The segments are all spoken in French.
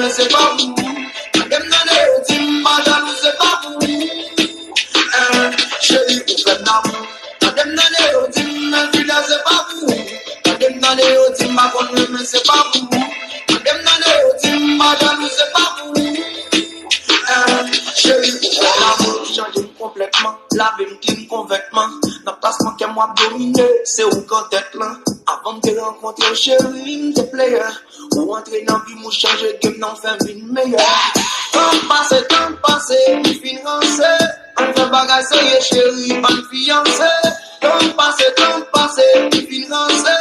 mais c'est pas vous. Madame Nane, dis ma jaloux, c'est pas vous. Chérie, vous faites l'amour. Madame Nane, dis ma fidèle, c'est pas vous. Madame Nane, dis ma bonne, mais c'est pas vous. Madame Nane, dis ma jaloux, c'est pas vous. Chérie, vous faites l'amour. Changez complètement, lavez-moi qui complètement. Dans le placement que moi dominé, c'est où quand tête là. Avant de te rencontrer, chérie, te plaît. Ou entrer dans le mou changer game, non, faire une meilleure. Temps passé, financé. On fait bagage, ça y est, chérie, on fiancé. Temps passé, financé.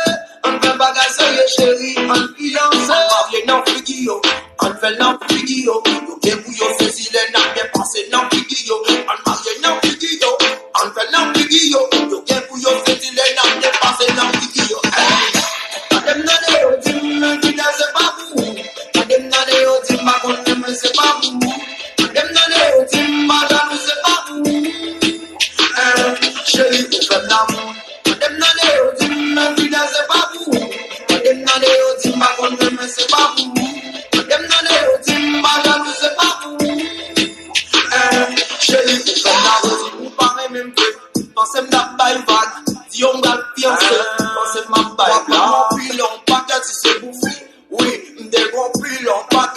On fait bagage, ça y est, chérie, on fiancé. On fait non, figio. On fait non, figio. Yo, bouillon, c'est si les n'a bien passé, non, figio. On marie, non, figio. On fait non, figio. Yo, bouillon, c'est si les n'a bien passé, non, figio. Madame Nane, dis-moi, c'est pas vous. Madame Nane, dis-moi, c'est pas vous. Madame Nane, dis-moi, c'est pas vous. Chérie, vous faites l'amour. Madame Nane, dis-moi, c'est pas vous. Madame Nane, dis-moi, c'est pas vous. Madame Nane, dis-moi, c'est pas vous. Chérie, vous faites l'amour. Vous parlez même peu. Pensez-moi d'avoir une vague. Si on va fiancer, pensez-moi d'avoir une vague. Puis l'on pas si c'est bouffé. Oui, des gros puis l'on pas